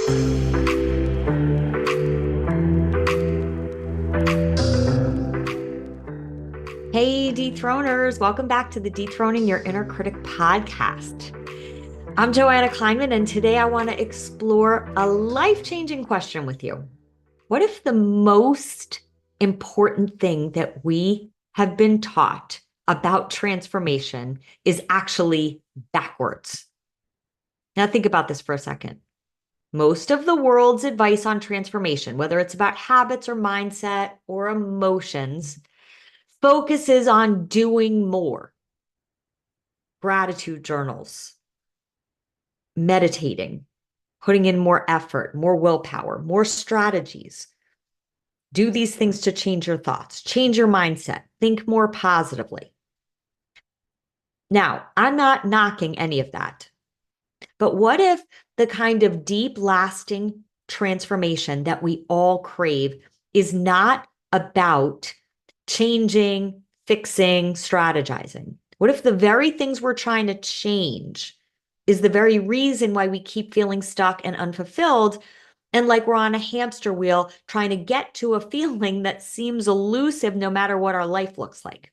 Hey, dethroners, welcome back to the Dethroning Your Inner Critic podcast. I'm Joanna Kleinman, and today I want to explore a life-changing question with you. What if the most important thing that we have been taught about transformation is actually backwards? Now, think about this for a second. Most of the world's advice on transformation, whether it's about habits or mindset or emotions, focuses on doing more. Gratitude journals, meditating, putting in more effort, more willpower, more strategies. Do these things to change your thoughts, change your mindset, think more positively. Now, I'm not knocking any of that, but what if the kind of deep, lasting transformation that we all crave is not about changing, fixing, strategizing? What if the very things we're trying to change is the very reason why we keep feeling stuck and unfulfilled, and like we're on a hamster wheel trying to get to a feeling that seems elusive no matter what our life looks like?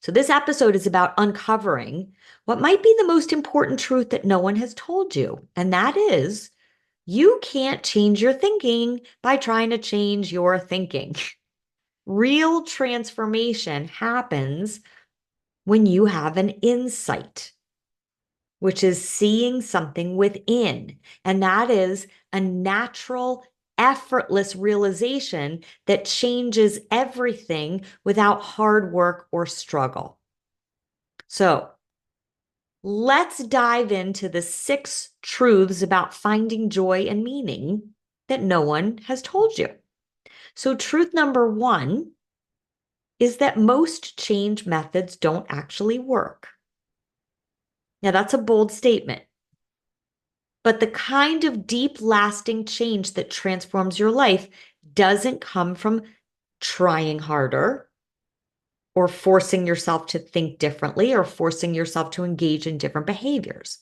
So this episode is about uncovering what might be the most important truth that no one has told you, and that is you can't change your thinking by trying to change your thinking. Real transformation happens when you have an insight, which is seeing something within. And that is a natural, effortless realization that changes everything without hard work or struggle. So let's dive into the 6 truths about finding joy and meaning that no one has told you. So truth number 1 is that most change methods don't actually work. Now, that's a bold statement, but the kind of deep, lasting change that transforms your life doesn't come from trying harder or forcing yourself to think differently or forcing yourself to engage in different behaviors.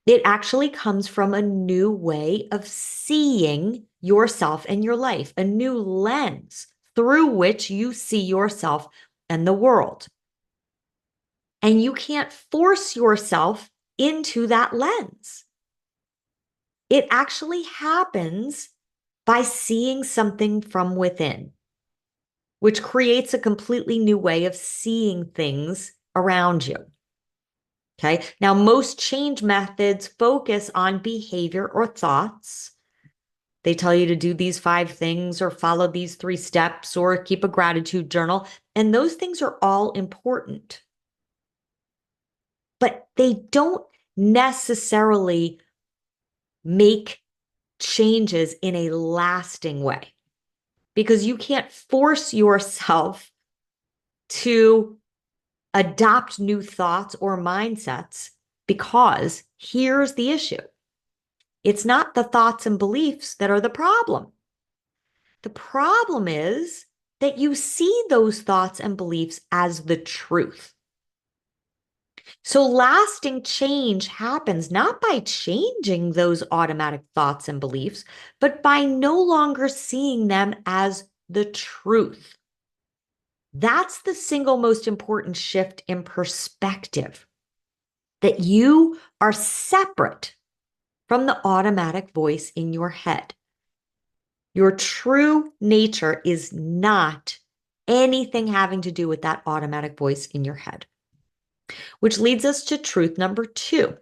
It actually comes from a new way of seeing yourself and your life, a new lens through which you see yourself and the world. And you can't force yourself into that lens. It actually happens by seeing something from within, which creates a completely new way of seeing things around you. Okay. Now, most change methods focus on behavior or thoughts. They tell you to do these 5 things or follow these 3 steps or keep a gratitude journal. And those things are all important. But they don't necessarily make changes in a lasting way, because you can't force yourself to adopt new thoughts or mindsets, because here's the issue. It's not the thoughts and beliefs that are the problem. The problem is that you see those thoughts and beliefs as the truth. So lasting change happens not by changing those automatic thoughts and beliefs, but by no longer seeing them as the truth. That's the single most important shift in perspective, that you are separate from the automatic voice in your head. Your true nature is not anything having to do with that automatic voice in your head. Which leads us to truth number 2.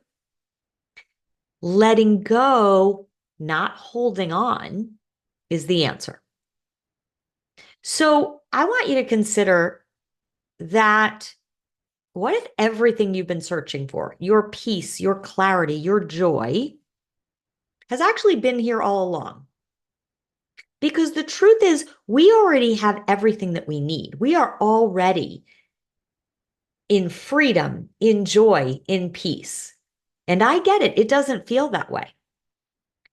Letting go, not holding on, is the answer. So I want you to consider that what if everything you've been searching for, your peace, your clarity, your joy, has actually been here all along? Because the truth is, we already have everything that we need. We are already in freedom, in joy, in peace. And I get it. It doesn't feel that way.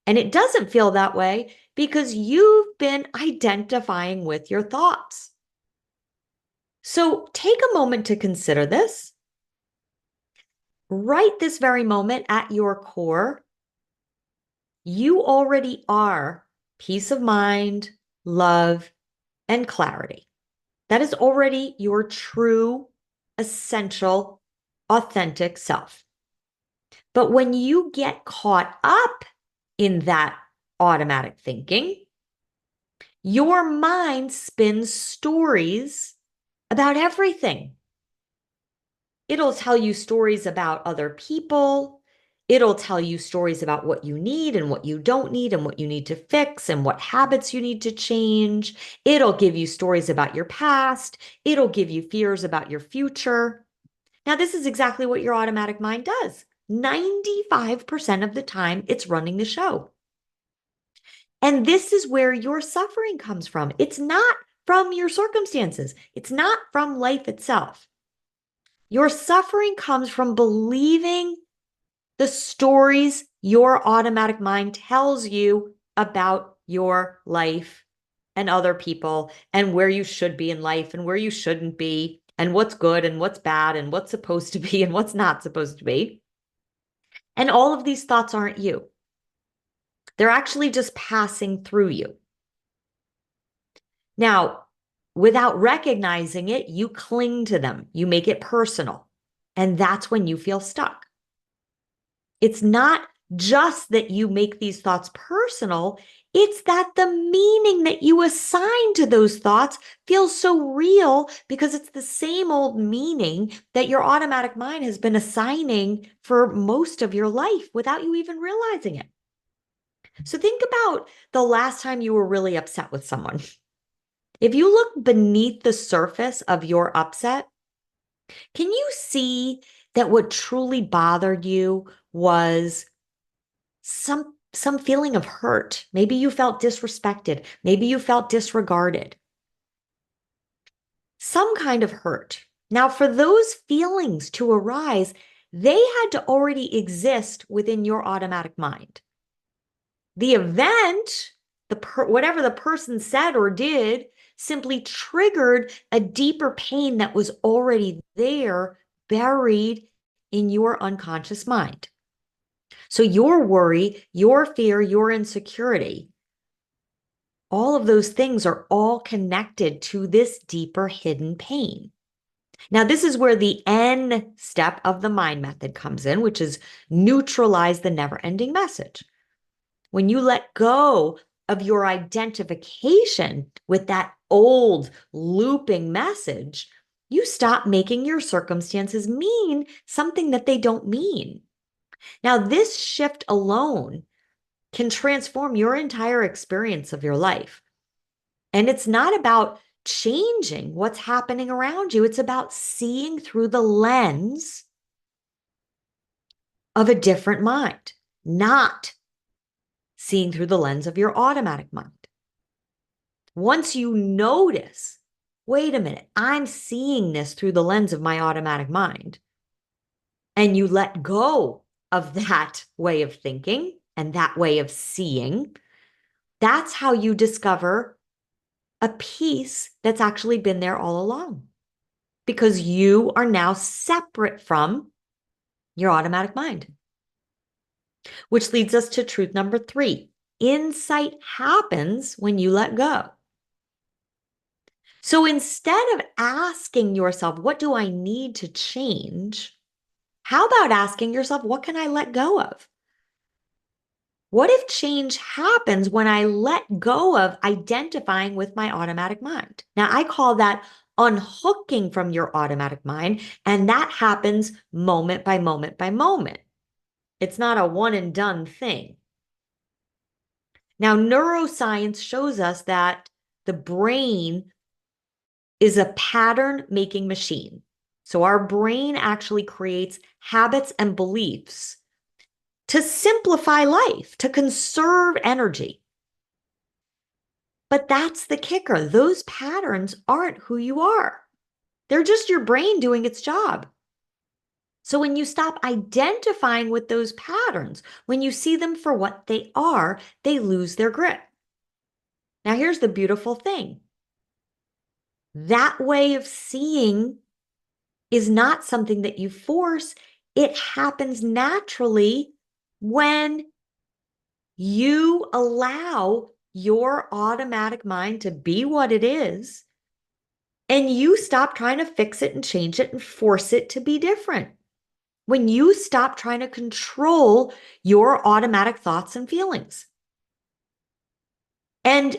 And it doesn't feel that way because you've been identifying with your thoughts. So take a moment to consider this. Right this very moment at your core, You already are peace of mind, love, and clarity. That is already your true, essential, authentic self. But when you get caught up in that automatic thinking, your mind spins stories about everything. It'll tell you stories about other people. It'll tell you stories about what you need and what you don't need and what you need to fix and what habits you need to change. It'll give you stories about your past. It'll give you fears about your future. Now, this is exactly what your automatic mind does. 95% of the time, it's running the show. And this is where your suffering comes from. It's not from your circumstances, it's not from life itself. Your suffering comes from believing the stories your automatic mind tells you about your life and other people and where you should be in life and where you shouldn't be and what's good and what's bad and what's supposed to be and what's not supposed to be. And all of these thoughts aren't you. They're actually just passing through you. Now, without recognizing it, you cling to them. You make it personal. And that's when you feel stuck. It's not just that you make these thoughts personal, it's that the meaning that you assign to those thoughts feels so real because it's the same old meaning that your automatic mind has been assigning for most of your life without you even realizing it. So think about the last time you were really upset with someone. If you look beneath the surface of your upset, can you see that what truly bothered you was some feeling of hurt? Maybe you felt disrespected. Maybe you felt disregarded. Some kind of hurt. Now, for those feelings to arise, they had to already exist within your automatic mind. The event, whatever the person said or did, simply triggered a deeper pain that was already there, buried in your unconscious mind. So your worry, your fear, your insecurity, all of those things are all connected to this deeper hidden pain. Now, this is where the N step of the mind method comes in, which is neutralize the never-ending message. When you let go of your identification with that old looping message, you stop making your circumstances mean something that they don't mean. Now, this shift alone can transform your entire experience of your life. And it's not about changing what's happening around you. It's about seeing through the lens of a different mind, not seeing through the lens of your automatic mind. Once you notice, wait a minute, I'm seeing this through the lens of my automatic mind, and you let go of that way of thinking and that way of seeing, that's how you discover a piece that's actually been there all along, because you are now separate from your automatic mind. Which leads us to truth number 3. Insight happens when you let go. So instead of asking yourself, what do I need to change? How about asking yourself, what can I let go of? What if change happens when I let go of identifying with my automatic mind? Now, I call that unhooking from your automatic mind, and that happens moment by moment by moment. It's not a one and done thing. Now, neuroscience shows us that the brain is a pattern making machine. So our brain actually creates habits and beliefs to simplify life, to conserve energy. But that's the kicker. Those patterns aren't who you are. They're just your brain doing its job. So when you stop identifying with those patterns, when you see them for what they are, they lose their grip. Now, here's the beautiful thing. That way of seeing is not something that you force. It happens naturally when you allow your automatic mind to be what it is, and you stop trying to fix it and change it and force it to be different. When you stop trying to control your automatic thoughts and feelings. And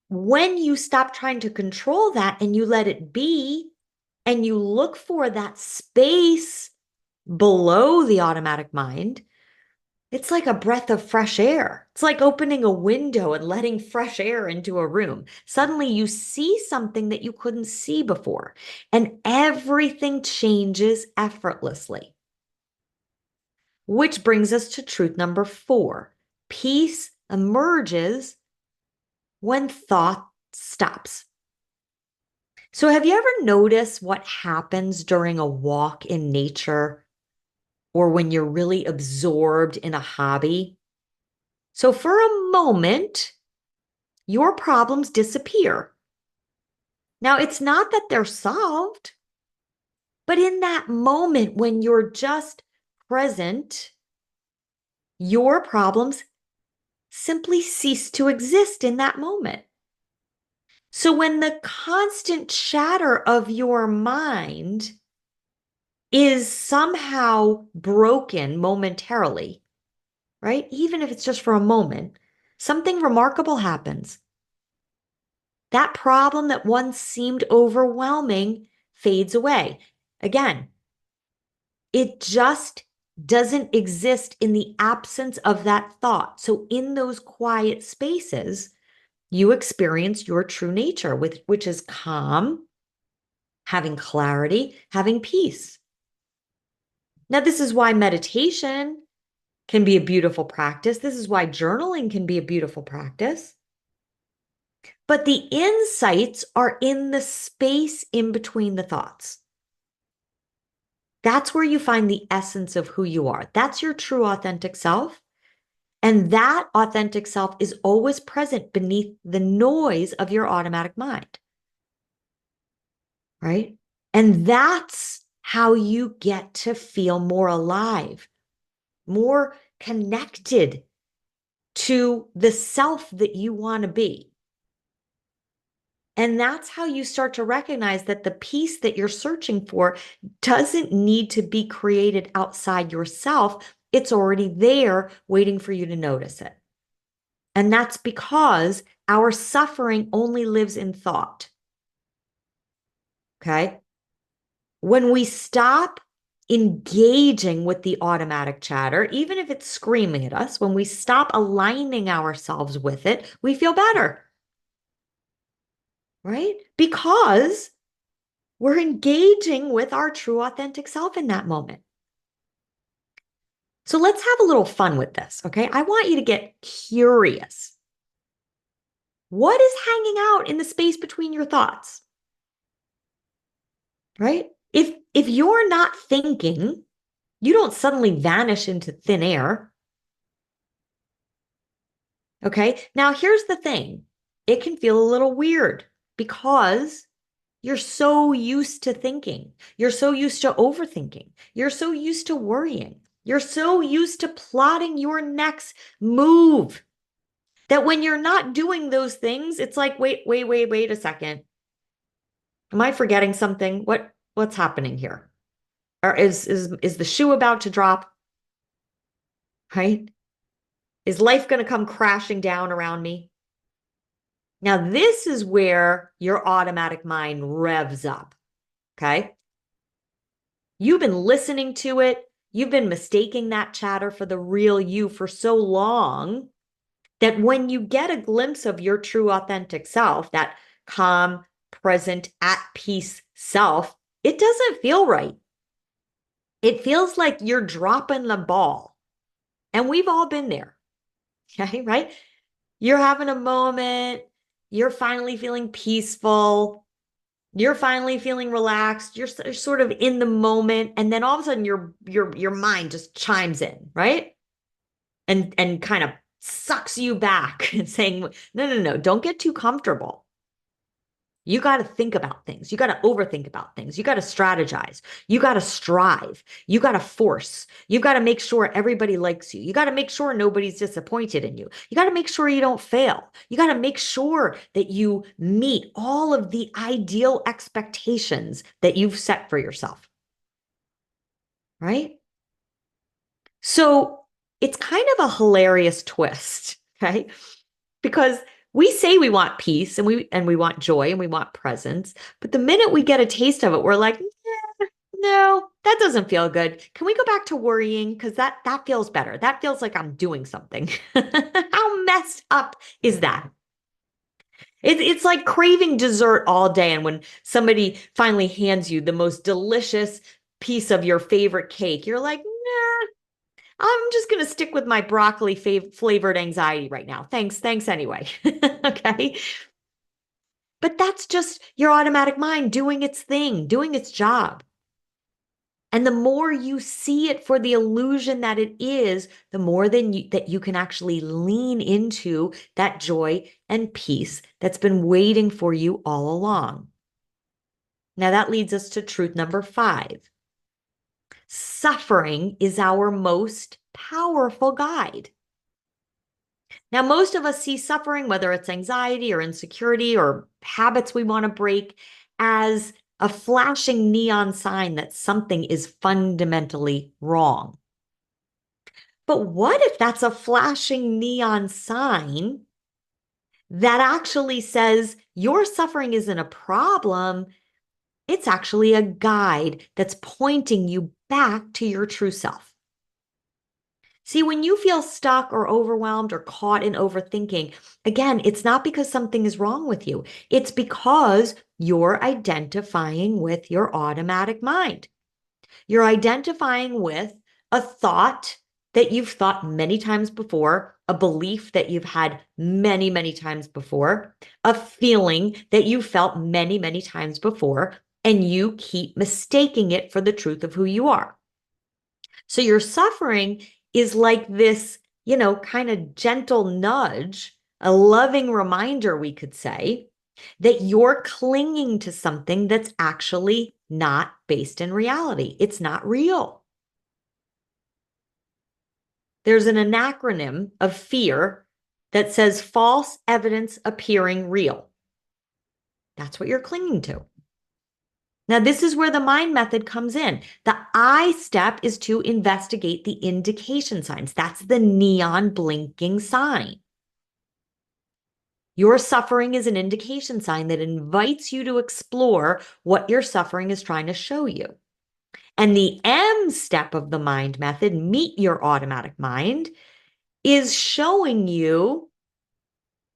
when you stop trying to control that and you let it be, and you look for that space below the automatic mind, it's like a breath of fresh air. It's like opening a window and letting fresh air into a room. Suddenly you see something that you couldn't see before, and everything changes effortlessly. Which brings us to truth number 4. Peace emerges when thought stops. So have you ever noticed what happens during a walk in nature or when you're really absorbed in a hobby? So for a moment, your problems disappear. Now, it's not that they're solved, but in that moment when you're just present, your problems simply cease to exist in that moment. So when the constant chatter of your mind is somehow broken momentarily, right? Even if it's just for a moment, something remarkable happens. That problem that once seemed overwhelming fades away. Again, it just doesn't exist in the absence of that thought. So in those quiet spaces, you experience your true nature, which is calm, having clarity, having peace. Now, this is why meditation can be a beautiful practice. This is why journaling can be a beautiful practice. But the insights are in the space in between the thoughts. That's where you find the essence of who you are. That's your true authentic self. And that authentic self is always present beneath the noise of your automatic mind. Right? And that's how you get to feel more alive, more connected to the self that you want to be. And that's how you start to recognize that the peace that you're searching for doesn't need to be created outside yourself. It's already there waiting for you to notice it. And that's because our suffering only lives in thought. Okay? When we stop engaging with the automatic chatter, even if it's screaming at us, when we stop aligning ourselves with it, we feel better. Right? Because we're engaging with our true authentic self in that moment. So let's have a little fun with this, okay? I want you to get curious. What is hanging out in the space between your thoughts? Right? If you're not thinking, you don't suddenly vanish into thin air. Okay? Now here's the thing. It can feel a little weird because you're so used to thinking. You're so used to overthinking. You're so used to worrying. You're so used to plotting your next move that when you're not doing those things, it's like, wait a second. Am I forgetting something? What's happening here? Or is the shoe about to drop? Right? Is life going to come crashing down around me? Now, this is where your automatic mind revs up. Okay? You've been listening to it. You've been mistaking that chatter for the real you for so long that when you get a glimpse of your true authentic self, that calm, present, at peace self, it doesn't feel right. It feels like you're dropping the ball. And we've all been there. Okay, right? You're having a moment, you're finally feeling peaceful, you're finally feeling relaxed, you're sort of in the moment, and then all of a sudden your mind just chimes in, right? And kind of sucks you back and saying, no, don't get too comfortable. You got to think about things. You got to overthink about things. You got to strategize. You got to strive. You got to force. You got to make sure everybody likes you. You got to make sure nobody's disappointed in you. You got to make sure you don't fail. You got to make sure that you meet all of the ideal expectations that you've set for yourself. Right? So it's kind of a hilarious twist, okay? Because we say we want peace and we want joy and we want presence, but the minute we get a taste of it, we're like, no, that doesn't feel good. Can we go back to worrying? Because that feels better. That feels like I'm doing something. How messed up is that? It's like craving dessert all day, and when somebody finally hands you the most delicious piece of your favorite cake, you're like, nah, I'm just going to stick with my broccoli flavored anxiety right now. Thanks anyway. Okay. But that's just your automatic mind doing its thing, doing its job. And the more you see it for the illusion that it is, the more that you can actually lean into that joy and peace that's been waiting for you all along. Now that leads us to truth number 5. Suffering is our most powerful guide. Now, most of us see suffering, whether it's anxiety or insecurity or habits we want to break, as a flashing neon sign that something is fundamentally wrong. But what if that's a flashing neon sign that actually says your suffering isn't a problem? It's actually a guide that's pointing you back to your true self. See, when you feel stuck or overwhelmed or caught in overthinking, again, it's not because something is wrong with you. It's because you're identifying with your automatic mind. You're identifying with a thought that you've thought many times before, a belief that you've had many, many times before, a feeling that you felt many, many times before, and you keep mistaking it for the truth of who you are. So your suffering is like this, kind of gentle nudge, a loving reminder, we could say, that you're clinging to something that's actually not based in reality. It's not real. There's an acronym of fear that says false evidence appearing real. That's what you're clinging to. Now, this is where the mind method comes in. The I step is to investigate the indication signs. That's the neon blinking sign. Your suffering is an indication sign that invites you to explore what your suffering is trying to show you. And the M step of the mind method, meet your automatic mind, is showing you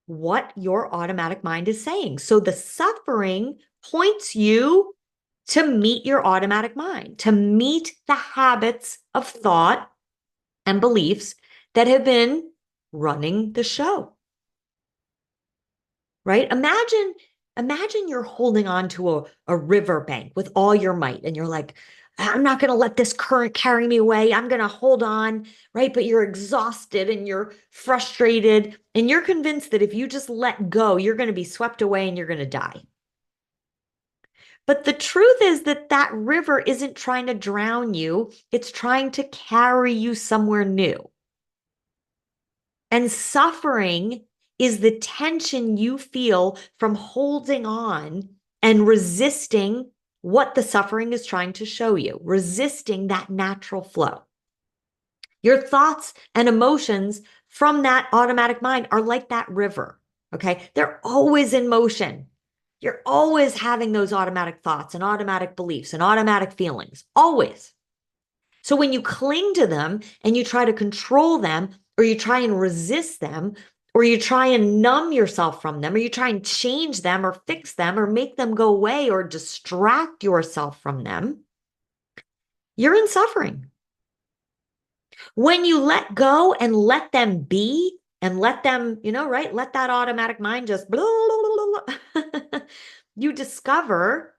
what your automatic mind is saying. So the suffering points you to meet your automatic mind, to meet the habits of thought and beliefs that have been running the show. Right? Imagine you're holding on to a riverbank with all your might, and you're like, I'm not going to let this current carry me away. I'm going to hold on, right? But you're exhausted and you're frustrated, and you're convinced that if you just let go, you're going to be swept away and you're going to die. But the truth is that that river isn't trying to drown you. It's trying to carry you somewhere new. And suffering is the tension you feel from holding on and resisting what the suffering is trying to show you, resisting that natural flow. Your thoughts and emotions from that automatic mind are like that river, okay? They're always in motion. You're always having those automatic thoughts and automatic beliefs and automatic feelings, always. So when you cling to them and you try to control them, or you try and resist them, or you try and numb yourself from them, or you try and change them or fix them or make them go away or distract yourself from them, you're in suffering. When you let go and let them be and let them, right? Let that automatic mind just blah, blah, blah, you discover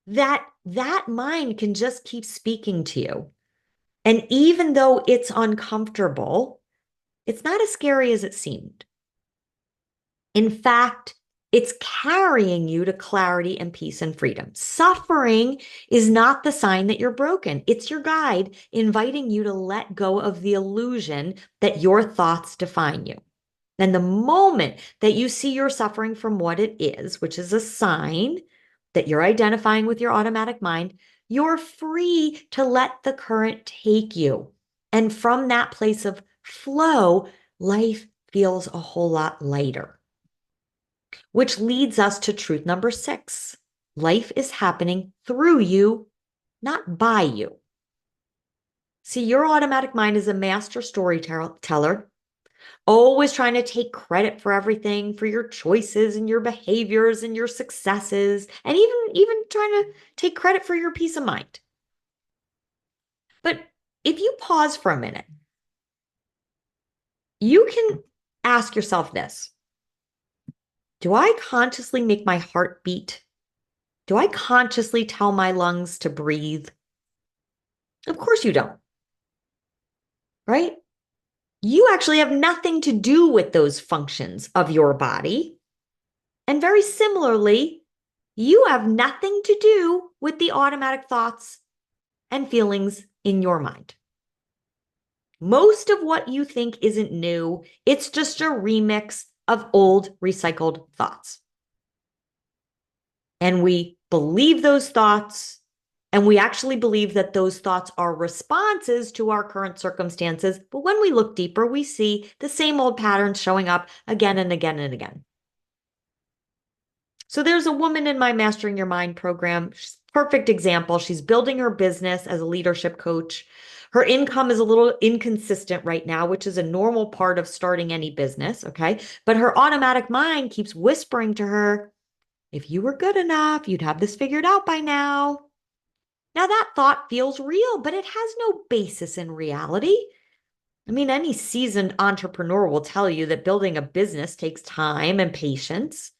that that mind can just keep speaking to you. And even though it's uncomfortable, it's not as scary as it seemed. In fact, It's carrying you to clarity and peace and freedom. Suffering is not the sign that you're broken. It's your guide inviting you to let go of the illusion that your thoughts define you. And the moment that you see your suffering from what it is, which is a sign that you're identifying with your automatic mind, you're free to let the current take you. And from that place of flow, life feels a whole lot lighter. Which leads us to truth number 6. Life is happening through you, not by you. See, your automatic mind is a master storyteller, always trying to take credit for everything, for your choices and your behaviors and your successes, and even trying to take credit for your peace of mind. But if you pause for a minute, you can ask yourself this. Do I consciously make my heart beat? Do I consciously tell my lungs to breathe? Of course you don't, right? You actually have nothing to do with those functions of your body. And very similarly, you have nothing to do with the automatic thoughts and feelings in your mind. Most of what you think isn't new. It's just a remix of old recycled thoughts. And we believe those thoughts, and we actually believe that those thoughts are responses to our current circumstances. But when we look deeper, we see the same old patterns showing up again and again and again. So there's a woman in my Mastering Your Mind program. Perfect example. She's building her business as a leadership coach. Her income is a little inconsistent right now, which is a normal part of starting any business, okay? But her automatic mind keeps whispering to her, if you were good enough, you'd have this figured out by now. Now that thought feels real, but it has no basis in reality. I mean, any seasoned entrepreneur will tell you that building a business takes time and patience.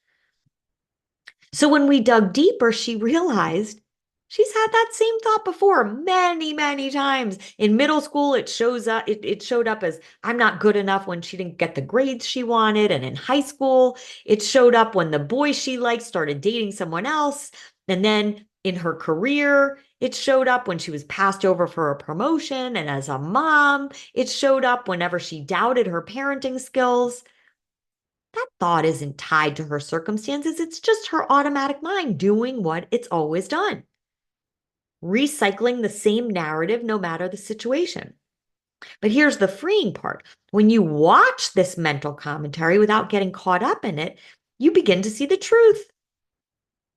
So when we dug deeper, she realized she's had that same thought before many, many times. In middle school, it showed up as I'm not good enough when she didn't get the grades she wanted. And in high school, it showed up when the boy she liked started dating someone else. And then in her career, it showed up when she was passed over for a promotion. And as a mom, it showed up whenever she doubted her parenting skills. That thought isn't tied to her circumstances. It's just her automatic mind doing what it's always done, recycling the same narrative no matter the situation. But here's the freeing part. When you watch this mental commentary without getting caught up in it, you begin to see the truth.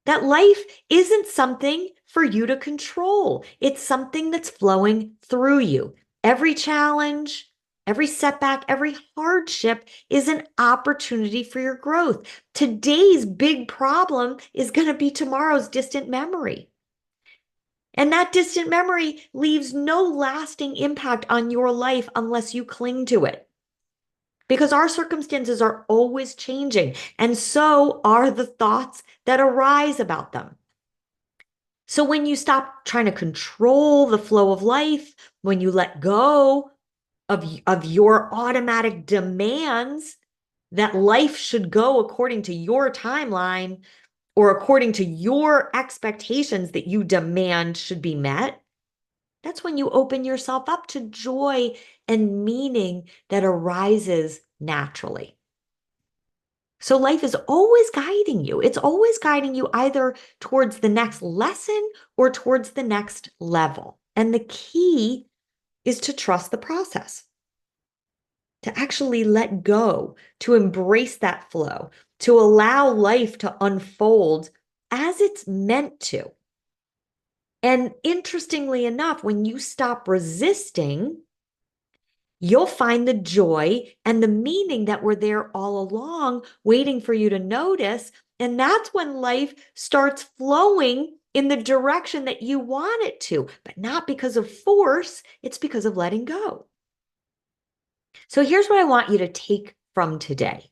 That life isn't something for you to control. It's something that's flowing through you. Every challenge, every setback, every hardship is an opportunity for your growth. Today's big problem is going to be tomorrow's distant memory. And that distant memory leaves no lasting impact on your life unless you cling to it. Because our circumstances are always changing, and so are the thoughts that arise about them. So when you stop trying to control the flow of life, when you let go of your automatic demands that life should go according to your timeline or according to your expectations that you demand should be met, that's when you open yourself up to joy and meaning that arises naturally. So life is always guiding you. It's always guiding you either towards the next lesson or towards the next level. And the key is to trust the process, to actually let go, to embrace that flow, to allow life to unfold as it's meant to. And interestingly enough, when you stop resisting, you'll find the joy and the meaning that were there all along, waiting for you to notice. And that's when life starts flowing in the direction that you want it to, but not because of force, it's because of letting go. So here's what I want you to take from today.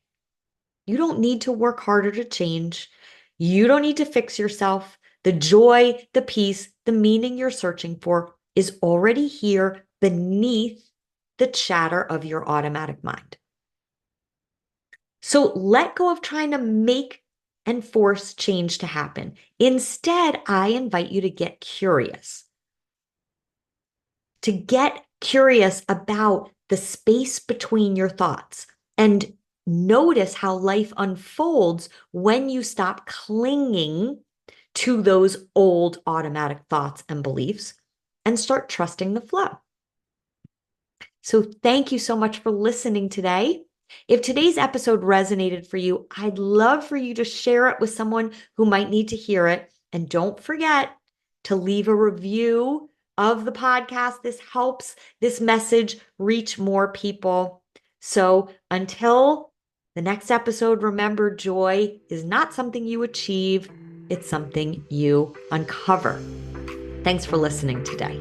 You don't need to work harder to change. You don't need to fix yourself. The joy, the peace, the meaning you're searching for is already here beneath the chatter of your automatic mind. So let go of trying to make and force change to happen. Instead, I invite you to get curious, about the space between your thoughts and notice how life unfolds when you stop clinging to those old automatic thoughts and beliefs and start trusting the flow. So thank you so much for listening today. If today's episode resonated for you, I'd love for you to share it with someone who might need to hear it. And don't forget to leave a review of the podcast. This helps this message reach more people. So until the next episode, remember, joy is not something you achieve, it's something you uncover. Thanks for listening today.